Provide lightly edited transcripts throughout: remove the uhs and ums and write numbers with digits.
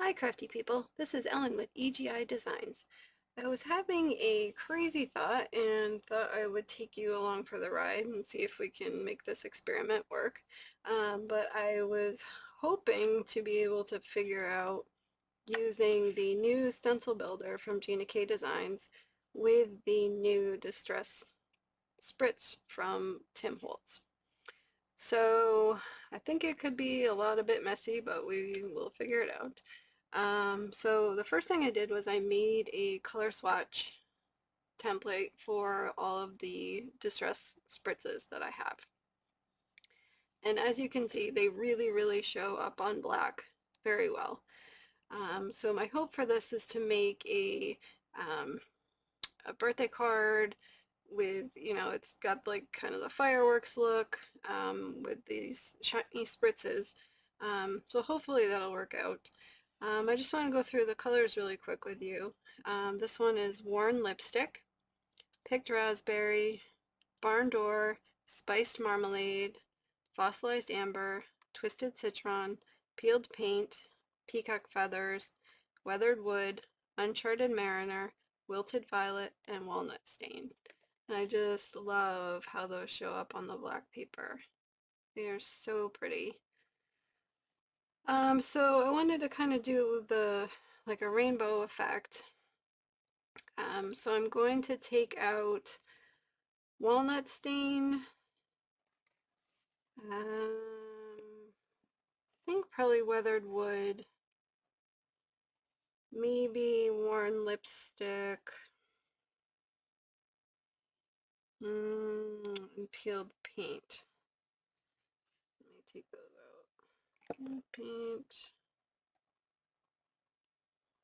Hi crafty people, this is Ellen with EGI Designs. I was having a crazy thought and thought I would take you along for the ride and see if we can make this experiment work. But I was hoping to be able to figure out using the new stencil builder from Gina Designs with the new Distress Spritz from Tim Holtz. So I think it could be a bit messy, but we will figure it out. So the first thing I did was I made a color swatch template for all of the Distress Spritzes that I have. And as you can see, they really show up on black very well. So my hope for this is to make a birthday card with, it's got like kind of the fireworks look with these shiny spritzes. So hopefully that'll work out. I just want to go through the colors really quick with you. This one is Worn Lipstick, Picked Raspberry, Barn Door, Spiced Marmalade, Fossilized Amber, Twisted Citron, Peeled Paint, Peacock Feathers, Weathered Wood, Uncharted Mariner, Wilted Violet, and Walnut Stain. And I just love how those show up on the black paper. They are so pretty. So I wanted to kind of do like a rainbow effect. So I'm going to take out Walnut Stain. I think probably Weathered Wood. Maybe Worn Lipstick. And Peeled Paint. Let me take those out. Peeled Paint.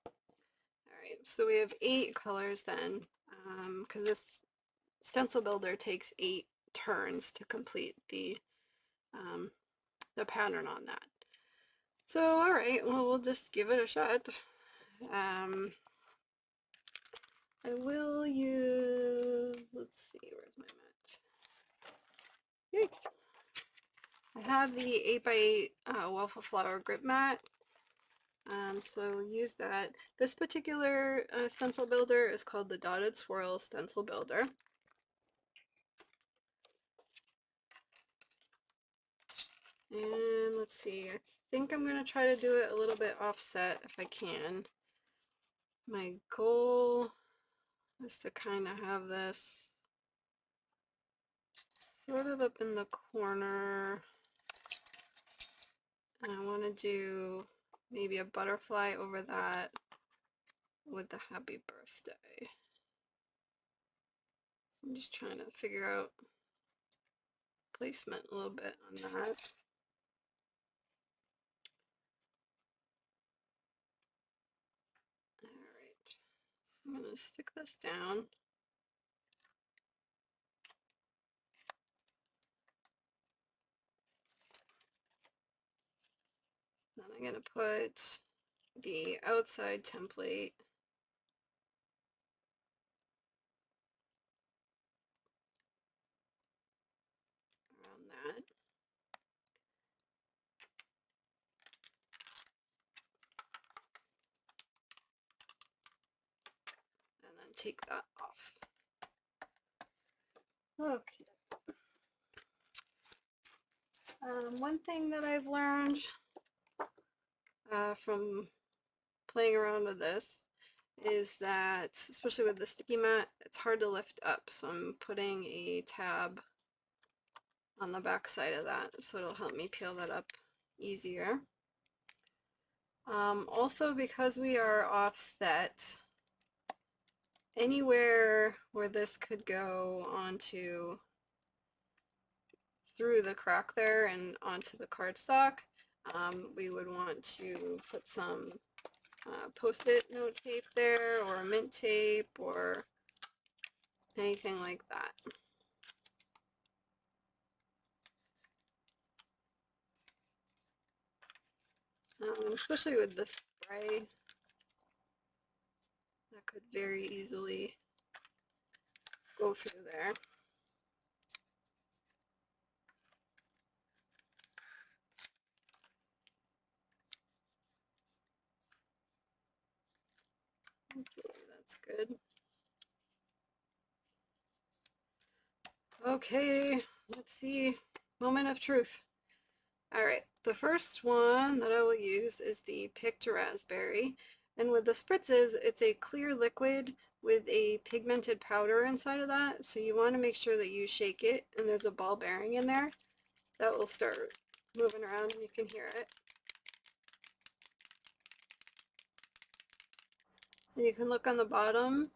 Alright, so we have 8 colors then, because this stencil builder takes 8 turns to complete the pattern on that. So alright, well we'll just give it a shot. I will use, let's see, where's my mat? Yikes! I have the 8x8 waffle flower grip mat. So we'll use that. This particular stencil builder is called the Dotted Swirl Stencil Builder. And let's see, I think I'm going to try to do it a little bit offset if I can. My goal is to kind of have this sort of up in the corner. And I want to do maybe a butterfly over that with the happy birthday. I'm just trying to figure out placement a little bit on that. Alright, so I'm going to stick this down. Then I'm going to put the outside template around that. And then take that off. Okay. One thing that I've learned from playing around with this is that, especially with the sticky mat, it's hard to lift up. So I'm putting a tab on the back side of that, so it'll help me peel that up easier. Also, because we are offset, anywhere where this could go onto through the crack there and onto the cardstock, we would want to put some post-it note tape there, or mint tape, or anything like that. Especially with the spray, that could very easily go through there. That's good. Okay, let's see. Moment of truth. All right, the first one that I will use is the Picked Raspberry. And with the spritzes, it's a clear liquid with a pigmented powder inside of that. So you want to make sure that you shake it and there's a ball bearing in there. That will start moving around and you can hear it. And you can look on the bottom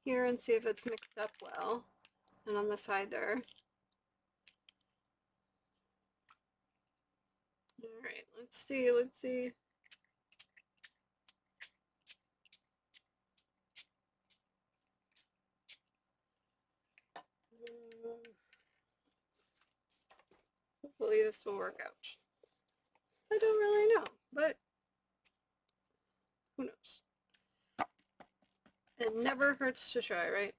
here and see if it's mixed up well. And on the side there. All right, let's see, let's see. Hopefully this will work out. I don't really know, but who knows? It never hurts to try, right?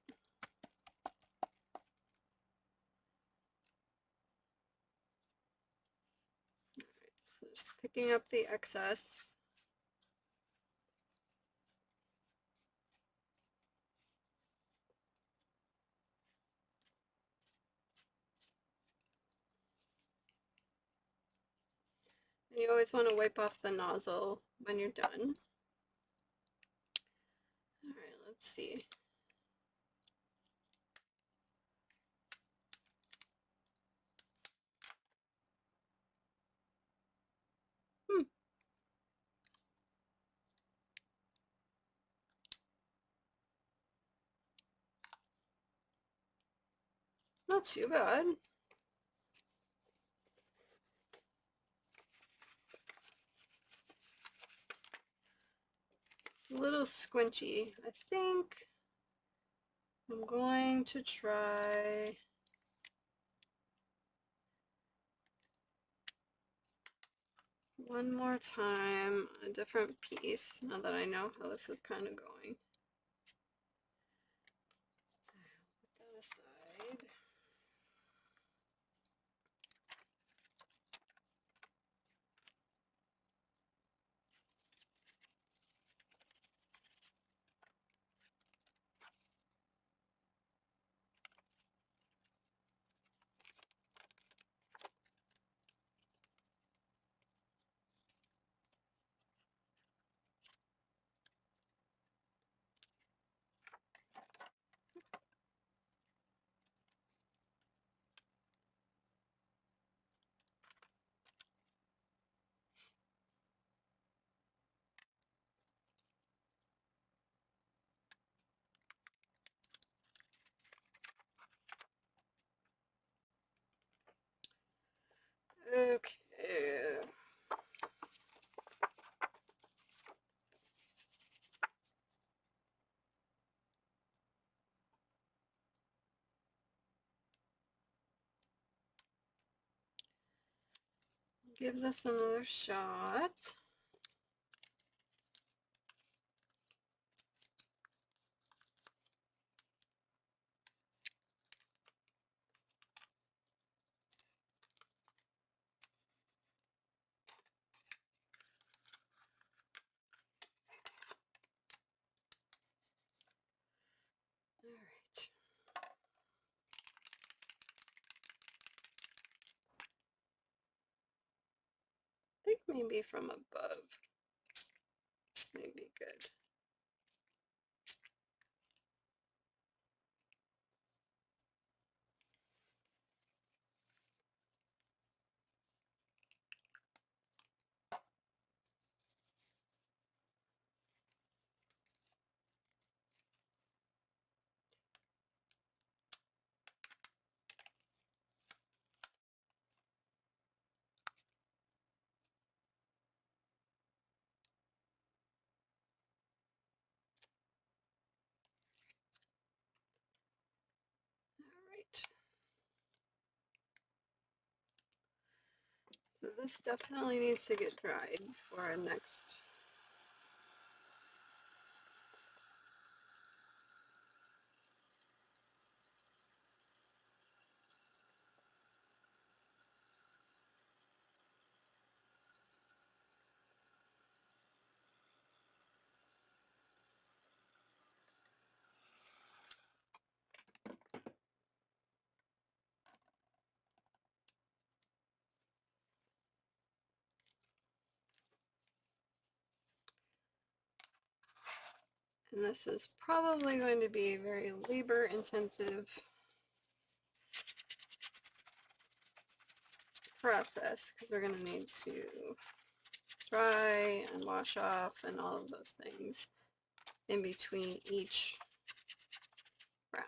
Alright, so just picking up the excess. And you always want to wipe off the nozzle when you're done. Alright, let's see. Not too bad. A little squinchy. I think I'm going to try one more time on a different piece now that I know how this is kind of going. Put that aside. Okay. Give this another shot. All right. I think maybe from above might be good. All right. So this definitely needs to get dried for our next. And this is probably going to be a very labor-intensive process because we're going to need to dry and wash off and all of those things in between each round.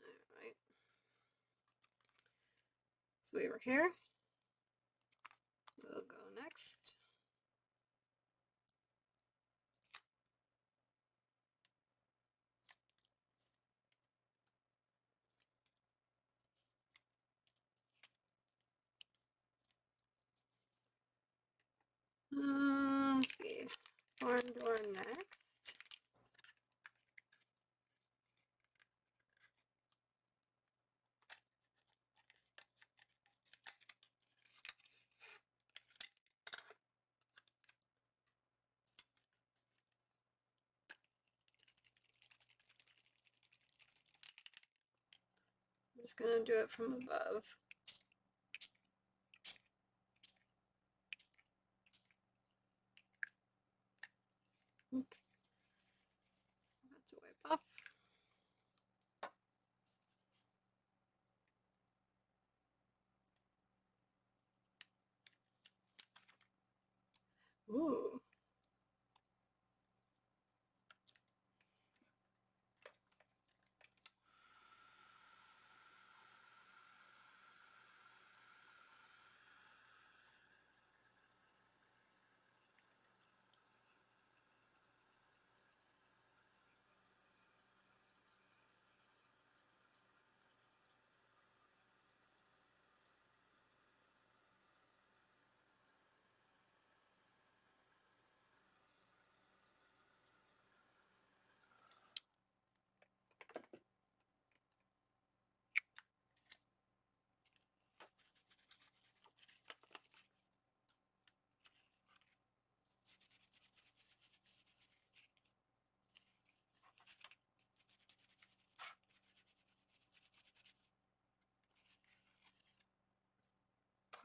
All right. So we were here. We'll go next. Let's see. Barn door next. I'm just going to do it from above. Oops. I have to wipe off. Ooh.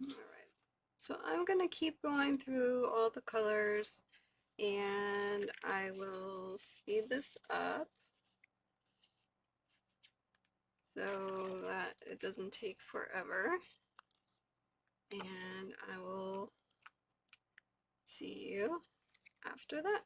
All right. So I'm going to keep going through all the colors and I will speed this up so that it doesn't take forever. And I will see you after that.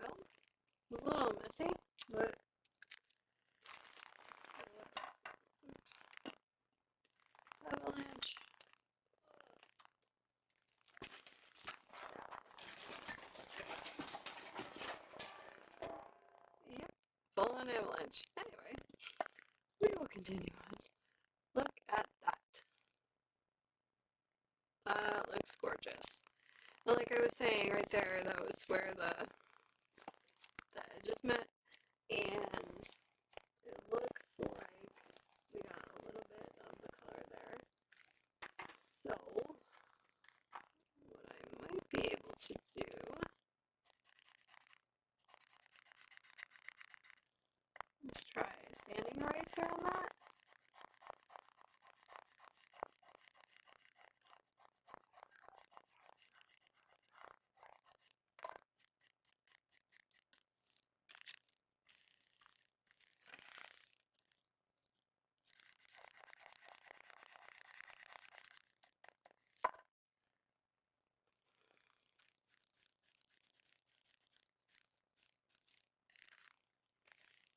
Well, it was a little messy, but avalanche. Yep, full on avalanche. Anyway, we will continue on. Look at that. Looks gorgeous. And like I was saying right there, that was where the edges met, and it looks like we got a little bit of the color there. So, what I might be able to do, let's try a standing eraser on that.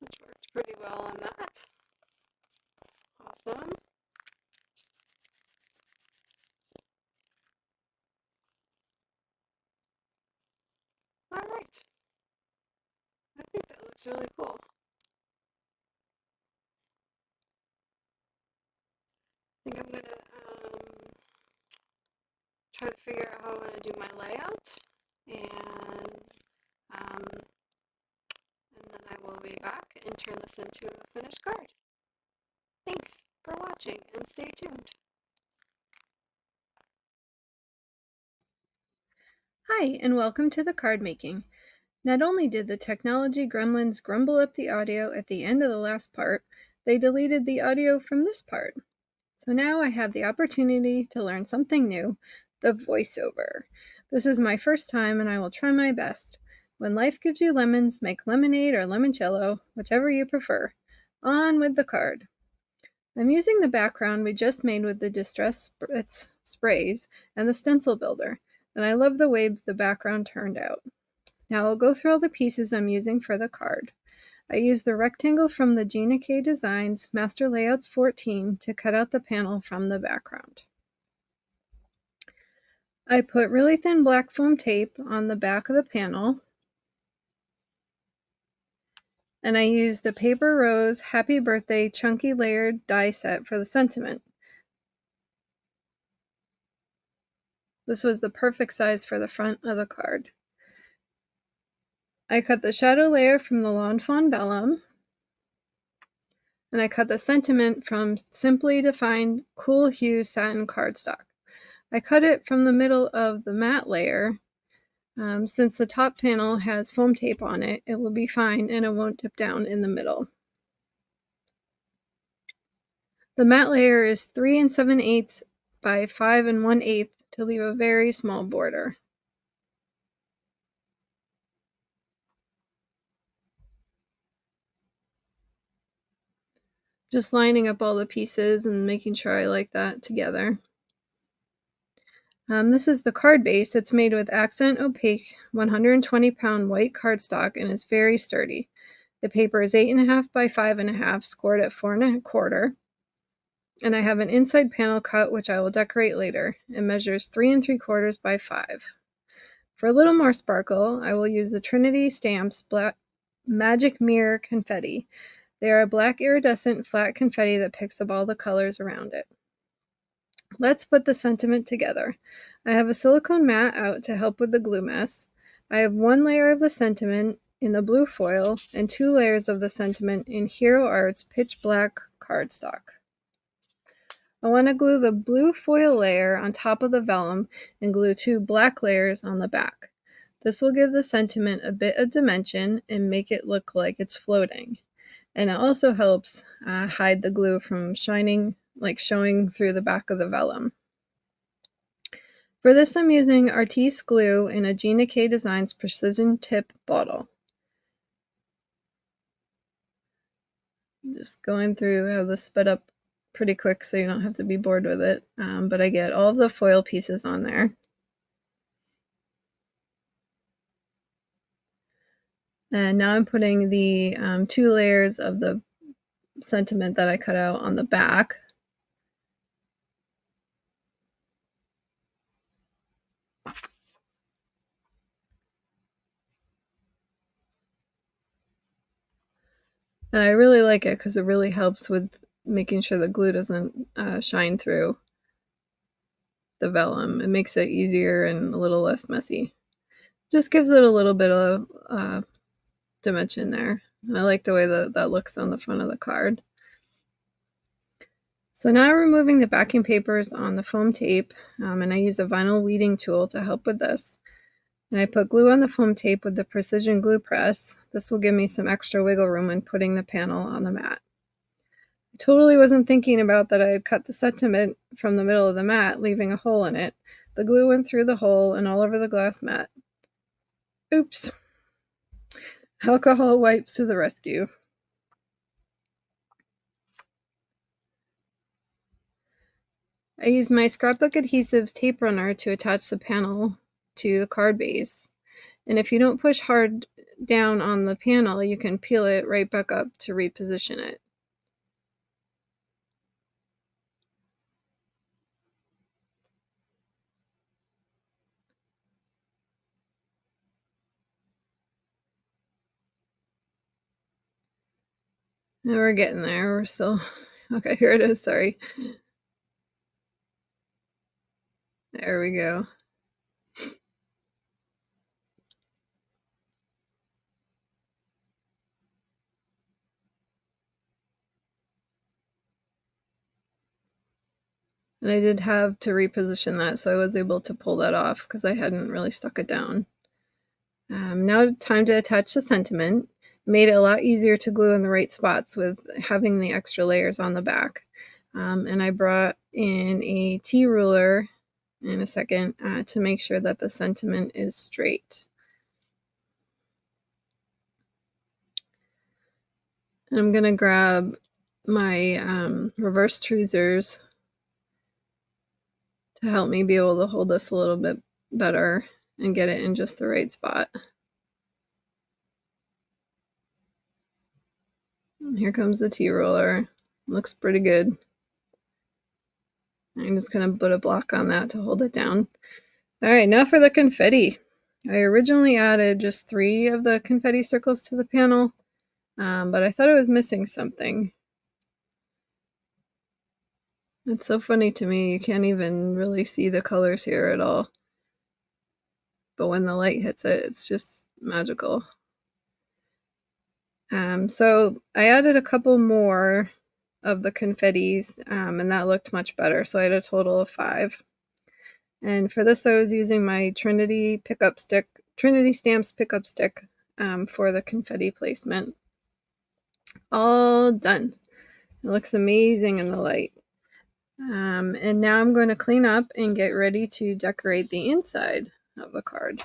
Which worked pretty well on that. Awesome. Alright. I think that looks really cool. I think I'm going to try to figure out how I want to do my layout, and then I will be back and turn this into a finished card. Thanks for watching, and stay tuned. Hi, and welcome to the card making. Not only did the technology gremlins grumble up the audio at the end of the last part, they deleted the audio from this part. So now I have the opportunity to learn something new, the voiceover. This is my first time, and I will try my best. When life gives you lemons, make lemonade or limoncello, whichever you prefer. On with the card. I'm using the background we just made with the Distress Spritz sprays and the stencil builder, and I love the way the background turned out. Now I'll go through all the pieces I'm using for the card. I used the rectangle from the Gina Designs Master Layouts 14 to cut out the panel from the background. I put really thin black foam tape on the back of the panel, and I used the Paper Rose Happy Birthday Chunky Layered die set for the sentiment. This was the perfect size for the front of the card. I cut the shadow layer from the Lawn Fawn Vellum, and I cut the sentiment from Simply Defined Cool Hues Satin cardstock. I cut it from the middle of the matte layer. Since the top panel has foam tape on it, it will be fine and it won't dip down in the middle. The matte layer is 3 7/8 by 5 1/8 to leave a very small border. Just lining up all the pieces and making sure I like that together. This is the card base. It's made with accent opaque 120-pound white cardstock and is very sturdy. The paper is 8.5 by 5.5, scored at 4.25. And I have an inside panel cut, which I will decorate later. It measures 3 3/4 by 5. For a little more sparkle, I will use the Trinity Stamps Magic Mirror Confetti. They are a black iridescent flat confetti that picks up all the colors around it. Let's put the sentiment together. I have a silicone mat out to help with the glue mess. I have 1 layer of the sentiment in the blue foil and 2 layers of the sentiment in Hero Arts pitch black cardstock. I want to glue the blue foil layer on top of the vellum and glue 2 black layers on the back. This will give the sentiment a bit of dimension and make it look like it's floating. And it also helps hide the glue from showing through the back of the vellum. For this, I'm using Artiste glue in a Gina Designs precision tip bottle. I'm just going through how this sped up pretty quick so you don't have to be bored with it, but I get all of the foil pieces on there. And now I'm putting the 2 layers of the sentiment that I cut out on the back. And I really like it because it really helps with making sure the glue doesn't shine through the vellum. It makes it easier and a little less messy. Just gives it a little bit of dimension there. And I like the way that looks on the front of the card. So now I'm removing the backing papers on the foam tape, and I use a vinyl weeding tool to help with this. And I put glue on the foam tape with the precision glue press. This will give me some extra wiggle room when putting the panel on the mat. I totally wasn't thinking about that I had cut the sentiment from the middle of the mat, leaving a hole in it. The glue went through the hole and all over the glass mat. Oops. Alcohol wipes to the rescue. I used my Scrapbook Adhesives tape runner to attach the panel to the card base. And if you don't push hard down on the panel, you can peel it right back up to reposition it. And we're getting there. We're still... Okay, here it is. Sorry. There we go. And I did have to reposition that, so I was able to pull that off because I hadn't really stuck it down. Now time to attach the sentiment. Made it a lot easier to glue in the right spots with having the extra layers on the back. And I brought in a T-ruler in a second to make sure that the sentiment is straight. And I'm gonna grab my reverse tweezers to help me be able to hold this a little bit better and get it in just the right spot. And here comes the T-ruler. Looks pretty good. I'm just gonna put a block on that to hold it down. All right, now for the confetti. I originally added just 3 of the confetti circles to the panel, but I thought I was missing something. It's so funny to me, you can't even really see the colors here at all. But when the light hits it, it's just magical. So I added a couple more of the confettis, and that looked much better. So I had a total of 5. And for this, I was using my Trinity Stamps pickup stick for the confetti placement. All done. It looks amazing in the light. And now I'm going to clean up and get ready to decorate the inside of the card.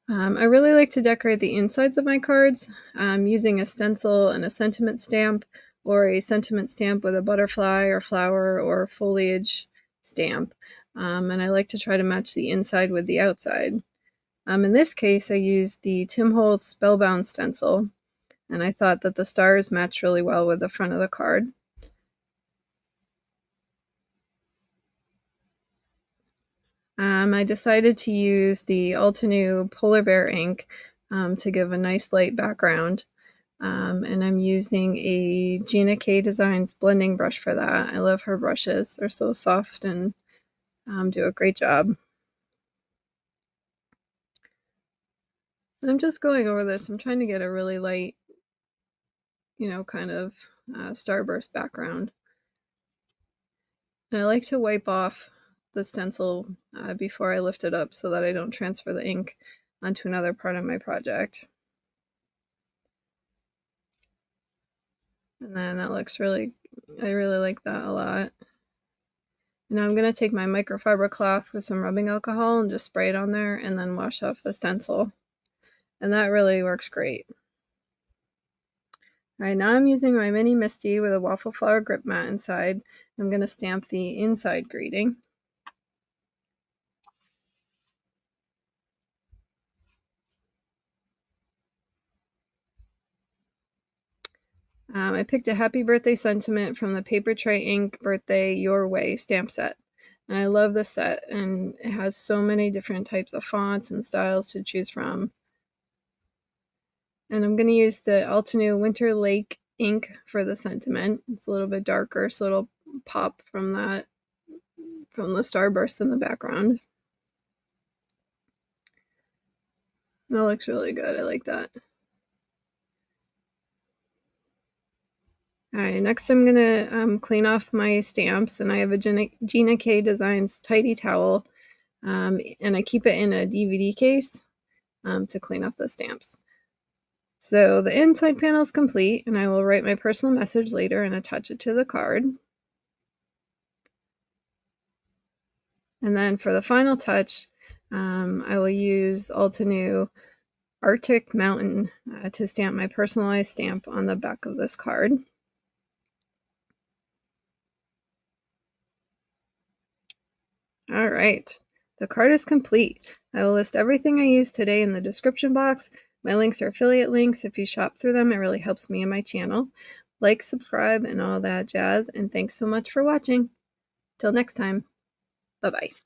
I really like to decorate the insides of my cards using a stencil and a sentiment stamp, or a sentiment stamp with a butterfly or flower or foliage stamp. And I like to try to match the inside with the outside. In this case, I used the Tim Holtz Spellbound stencil, and I thought that the stars matched really well with the front of the card. I decided to use the Altenew Polar Bear ink to give a nice light background. And I'm using a Gina K Designs blending brush for that. I love her brushes. They're so soft and do a great job. And I'm just going over this. I'm trying to get a really light, kind of starburst background. And I like to wipe off the stencil before I lift it up so that I don't transfer the ink onto another part of my project. And then that looks I really like that a lot. And now I'm going to take my microfiber cloth with some rubbing alcohol and just spray it on there and then wash off the stencil. And that really works great. All right, now I'm using my mini Misty with a waffle flower grip mat inside. I'm going to stamp the inside greeting. I picked a happy birthday sentiment from the Papertrey Ink Birthday Your Way stamp set. And I love this set, and it has so many different types of fonts and styles to choose from. And I'm going to use the Altenew Winter Lake ink for the sentiment. It's a little bit darker, so it'll pop from the starburst in the background. That looks really good. I like that. Alright, next I'm going to clean off my stamps, and I have a Gina K Designs Tidy Towel, and I keep it in a DVD case to clean off the stamps. So the inside panel is complete, and I will write my personal message later and attach it to the card. And then for the final touch, I will use Altenew Arctic Mountain to stamp my personalized stamp on the back of this card. All right, the card is complete. I will list everything I used today in the description box. My links are affiliate links. If you shop through them, it really helps me and my channel. Like, subscribe, and all that jazz. And thanks so much for watching. Till next time. Bye-bye.